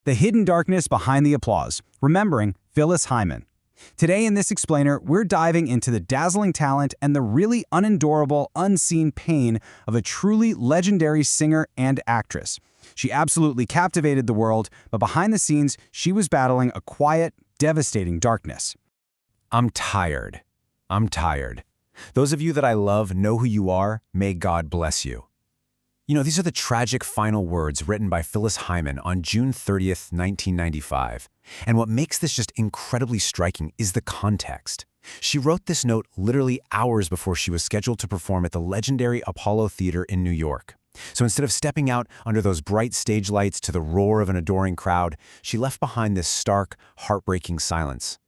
The hidden darkness behind the applause, remembering Phyllis Hyman. Today in this explainer, we're diving into the dazzling talent and the really unendurable, unseen pain of a truly legendary singer and actress. She absolutely captivated the world, but behind the scenes, she was battling a quiet, devastating darkness. I'm tired. I'm tired. Those of you that I love know who you are. May God bless you. You know, these are the tragic final words written by Phyllis Hyman on June 30th, 1995. And what makes this just incredibly striking is the context. She wrote this note literally hours before she was scheduled to perform at the legendary Apollo Theater in New York. So instead of stepping out under those bright stage lights to the roar of an adoring crowd, she left behind this stark, heartbreaking silence.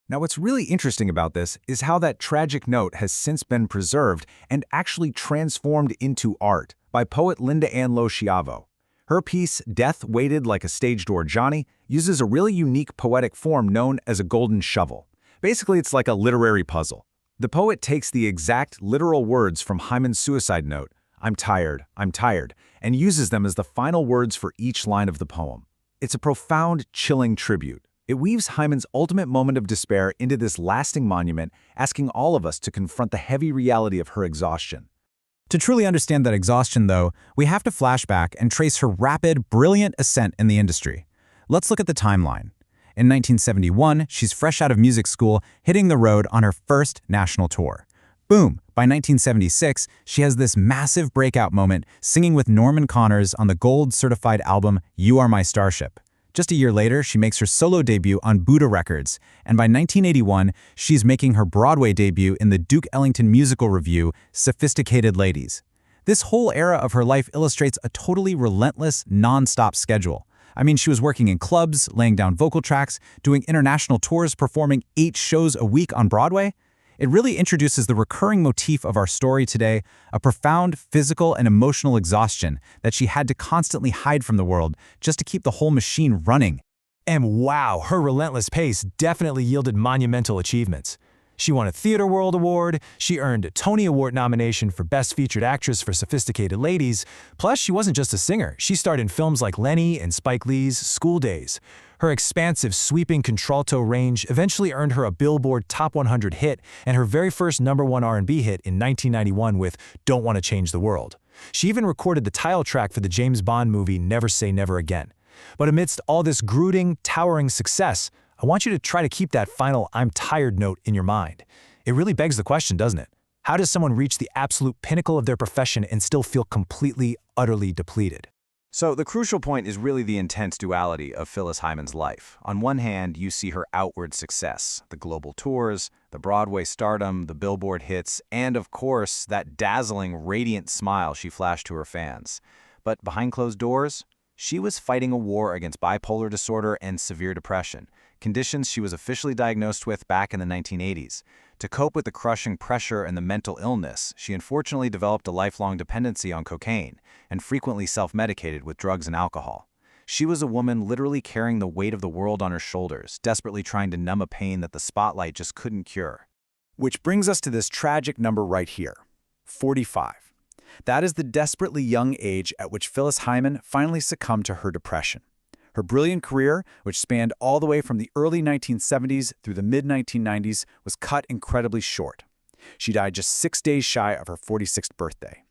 Now, what's really interesting about this is how that tragic note has since been preserved and actually transformed into art by poet LindaAnn. Her piece, Death Waited Like a Stage Door Johnny, uses a really unique poetic form known as a golden shovel. Basically, it's like a literary puzzle. The poet takes the exact literal words from Hyman's suicide note, I'm tired, and uses them as the final words for each line of the poem. It's a profound, chilling tribute. It weaves Hyman's ultimate moment of despair into this lasting monument, asking all of us to confront the heavy reality of her exhaustion. To truly understand that exhaustion, though, we have to flash back and trace her rapid, brilliant ascent in the industry. Let's look at the timeline. In 1971, she's fresh out of music school, hitting the road on her first national tour. Boom! By 1976, she has this massive breakout moment, singing with Norman Connors on the gold-certified album You Are My Starship. Just a year later, she makes her solo debut on Buddha Records, and by 1981, she's making her Broadway debut in the Duke Ellington musical revue, Sophisticated Ladies. This whole era of her life illustrates a totally relentless, non-stop schedule. I mean, she was working in clubs, laying down vocal tracks, doing international tours, performing 8 shows a week on Broadway. It really introduces the recurring motif of our story today, a profound physical and emotional exhaustion that she had to constantly hide from the world just to keep the whole machine running. And wow, her relentless pace definitely yielded monumental achievements. She won a Theatre World Award, she earned a Tony Award nomination for Best Featured Actress for Sophisticated Ladies, plus she wasn't just a singer, she starred in films like Lenny and Spike Lee's School Days. Her expansive, sweeping contralto range eventually earned her a Billboard Top 100 hit and her very first #1 R&B hit in 1991 with Don't Want to Change the World. She even recorded the title track for the James Bond movie Never Say Never Again. But amidst all this brooding, towering success, I want you to try to keep that final I'm tired note in your mind. It really begs the question, doesn't it? How does someone reach the absolute pinnacle of their profession and still feel completely, utterly depleted? So the crucial point is really the intense duality of Phyllis Hyman's life. On one hand, you see her outward success, the global tours, the Broadway stardom, the Billboard hits, and of course, that dazzling, radiant smile she flashed to her fans. But behind closed doors, she was fighting a war against bipolar disorder and severe depression, conditions she was officially diagnosed with back in the 1980s. To cope with the crushing pressure and the mental illness, she unfortunately developed a lifelong dependency on cocaine and frequently self-medicated with drugs and alcohol. She was a woman literally carrying the weight of the world on her shoulders, desperately trying to numb a pain that the spotlight just couldn't cure. Which brings us to this tragic number right here, 45. That is the desperately young age at which Phyllis Hyman finally succumbed to her depression. Her brilliant career, which spanned all the way from the early 1970s through the mid-1990s, was cut incredibly short. She died just 6 days shy of her 46th birthday.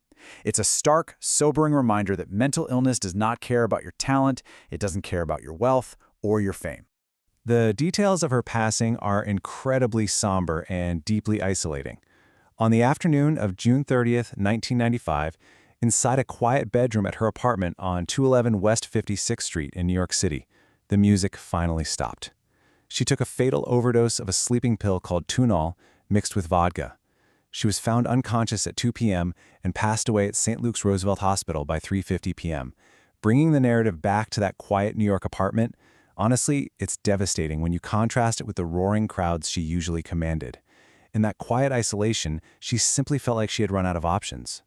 It's a stark, sobering reminder that mental illness does not care about your talent, it doesn't care about your wealth or your fame. The details of her passing are incredibly somber and deeply isolating. On the afternoon of June 30th, 1995, inside a quiet bedroom at her apartment on 211 West 56th Street in New York City, the music finally stopped. She took a fatal overdose of a sleeping pill called Tuinals mixed with vodka. She was found unconscious at 2 p.m. and passed away at St. Luke's Roosevelt Hospital by 3:50 p.m. Bringing the narrative back to that quiet New York apartment, honestly, it's devastating when you contrast it with the roaring crowds she usually commanded. In that quiet isolation, she simply felt like she had run out of options.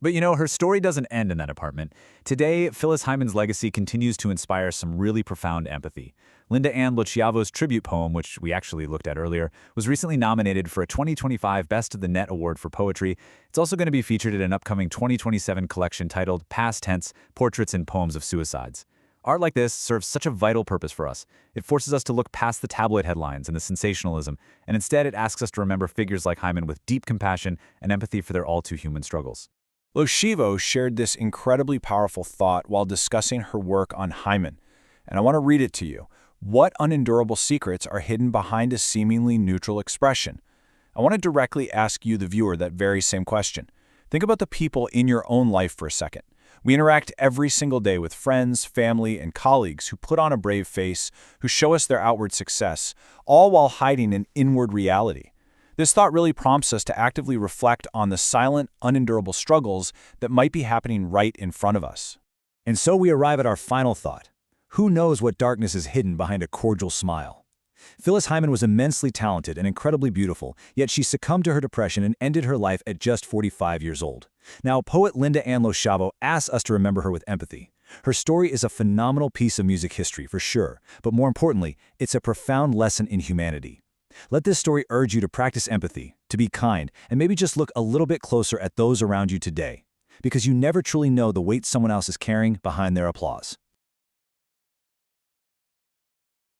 But you know, her story doesn't end in that apartment. Today, Phyllis Hyman's legacy continues to inspire some really profound empathy. LindaAnn's tribute poem, which we actually looked at earlier, was recently nominated for a 2025 Best of the Net Award for Poetry. It's also going to be featured in an upcoming 2027 collection titled Past Tense: Portraits and Poems of Suicides. Art like this serves such a vital purpose for us. It forces us to look past the tabloid headlines and the sensationalism, and instead it asks us to remember figures like Hyman with deep compassion and empathy for their all-too-human struggles. Loshivo shared this incredibly powerful thought while discussing her work on Hyman, and I want to read it to you. What unendurable secrets are hidden behind a seemingly neutral expression? I want to directly ask you, the viewer, that very same question. Think about the people in your own life for a second. We interact every single day with friends, family, and colleagues who put on a brave face, who show us their outward success, all while hiding an inward reality. This thought really prompts us to actively reflect on the silent, unendurable struggles that might be happening right in front of us. And so we arrive at our final thought. Who knows what darkness is hidden behind a cordial smile? Phyllis Hyman was immensely talented and incredibly beautiful, yet she succumbed to her depression and ended her life at just 45 years old. Now, poet LindaAnn Loshivo asks us to remember her with empathy. Her story is a phenomenal piece of music history, for sure, but more importantly, it's a profound lesson in humanity. Let this story urge you to practice empathy, to be kind, and maybe just look a little bit closer at those around you today, because you never truly know the weight someone else is carrying behind their applause.